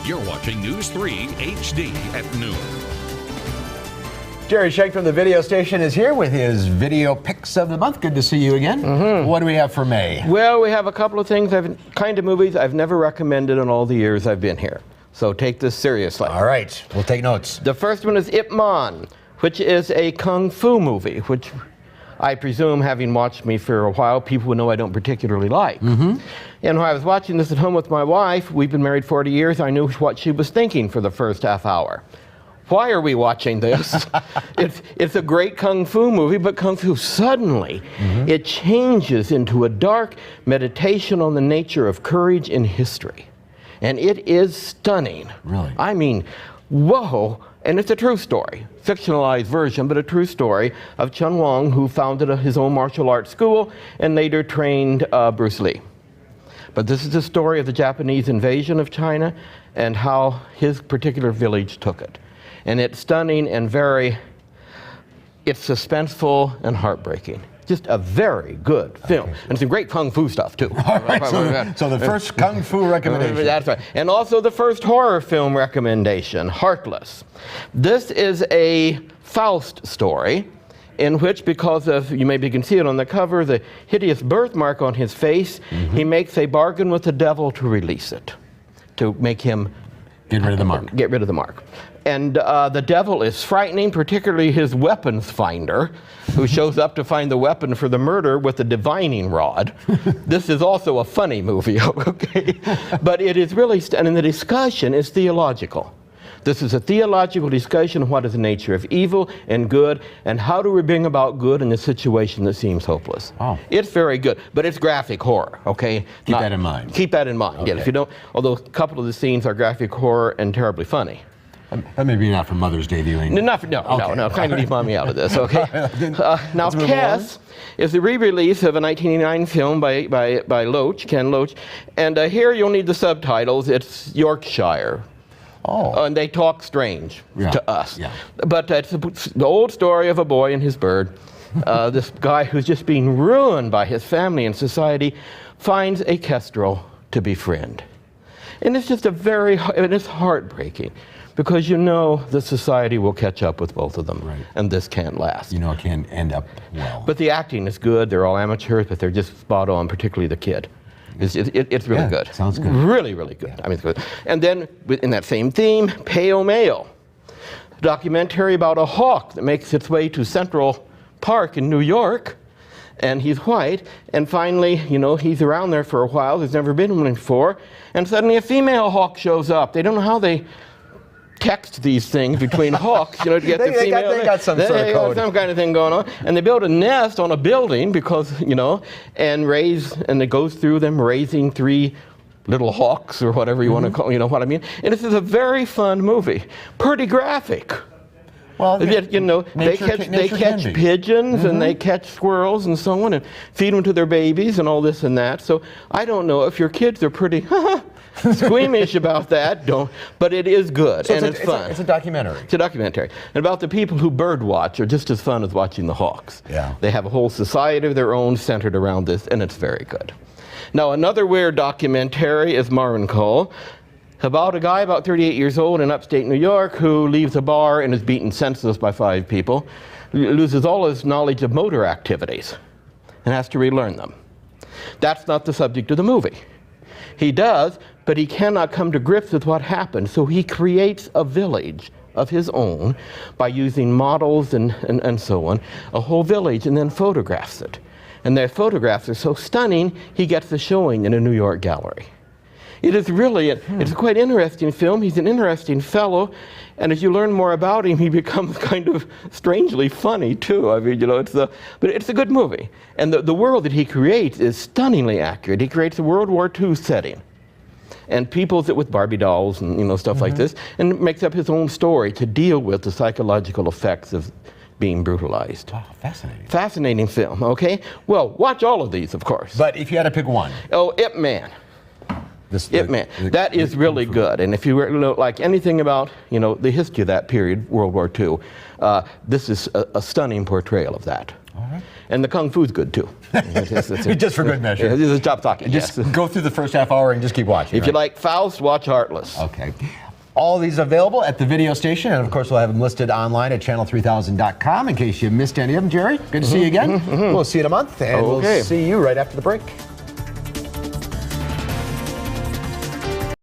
You're watching News 3 HD at noon. Jerry Shenk from the video station is here with his video picks of the month. Good to see you again. What do we have for May? Well, we have a couple of things, kind of movies I've never recommended in all the years I've been here. So take this seriously. All right, we'll take notes. The first one is Ip Man, which is a kung fu movie, which I presume, having watched me for a while, people would know I don't particularly like. And when I was watching this at home with my wife, we've been married 40 years, I knew what she was thinking for the first half hour. Why are we watching this? It's a great kung fu movie, but kung fu suddenly, it changes into a dark meditation on the nature of courage in history. And it is stunning. Really? I mean, whoa. And it's a true story, fictionalized version, but a true story of Chun Wong, who founded his own martial arts school and later trained Bruce Lee. But this is the story of the Japanese invasion of China and how his particular village took it. And it's stunning and it's suspenseful and heartbreaking. Just a very good film. And some great kung fu stuff, too. All right, so the first kung fu recommendation. That's right. And also the first horror film recommendation, Heartless. This is a Faust story in which, because of, you maybe can see it on the cover, the hideous birthmark on his face, he makes a bargain with the devil to release it, to make him get rid of the mark. Get rid of the mark. And the devil is frightening, particularly his weapons finder, who shows up to find the weapon for the murder with a divining rod. This is also a funny movie, okay? But it is really, and the discussion is theological. This is a theological discussion of what is the nature of evil and good, and how do we bring about good in a situation that seems hopeless. Oh. It's very good, but it's graphic horror, okay? Keep that in mind. Keep that in mind, okay. Yeah. If you don't, although a couple of the scenes are graphic horror and terribly funny. That may be not for Mother's Day viewing. No, kind of leave Mommy out of this, okay? Now, Cass is the re-release of a 1989 film by Loach, Ken Loach, and here you'll need the subtitles. It's Yorkshire. Oh. And they talk strange to us. Yeah. But it's the old story of a boy and his bird. This guy who's just being ruined by his family and society finds a kestrel to befriend. And it's just it's heartbreaking. Because you know the society will catch up with both of them, and this can't last. You know it can end up well. But the acting is good. They're all amateurs, but they're just spot on, particularly the kid. It's really good. Sounds good. Really, really good. I mean, it's good. And then, in that same theme, Pale Male, a documentary about a hawk that makes its way to Central Park in New York, and he's white, and finally, you know, he's around there for a while. There's never been one before, and suddenly a female hawk shows up. They don't know how they text these things between hawks, you know, to get the female. They got some sort of code. Some kind of thing going on. And they build a nest on a building because, you know, and it goes through them raising 3 little hawks or whatever you want to call, you know what I mean? And this is a very fun movie. Pretty graphic. Well, you know, they catch pigeons and they catch squirrels and so on and feed them to their babies and all this and that. So I don't know if your kids are pretty squeamish about that, but it is good, and it's fun. It's a documentary. It's a documentary. And about the people who bird watch are just as fun as watching the hawks. Yeah. They have a whole society of their own centered around this, and it's very good. Now, another weird documentary is Marvin Cole, about a guy about 38 years old in upstate New York who leaves a bar and is beaten senseless by 5 people, loses all his knowledge of motor activities, and has to relearn them. That's not the subject of the movie. He does, but he cannot come to grips with what happened, so he creates a village of his own by using models and so on, a whole village, and then photographs it. And their photographs are so stunning, he gets a showing in a New York gallery. It is really, it's a quite interesting film. He's an interesting fellow, and as you learn more about him, he becomes kind of strangely funny too. I mean, you know, but it's a good movie. And the world that he creates is stunningly accurate. He creates a World War II setting, and people with Barbie dolls and, you know, stuff like this, and makes up his own story to deal with the psychological effects of being brutalized. Wow, fascinating. Fascinating film, okay? Well, watch all of these, of course. But if you had to pick one. Oh, Ip Man. Ip Man. That is really good. And if you like anything about, you know, the history of that period, World War II, this is a stunning portrayal of that. All right. And the kung fu's good too. Just for good measure. Yeah, just stop talking. Just yes. go through the first half hour and just keep watching. If you like Faust, watch Heartless. Okay. All these available at the video station, and of course we'll have them listed online at channel3000.com in case you missed any of them. Jerry, good to see you again. We'll see you in a month, and we'll see you right after the break.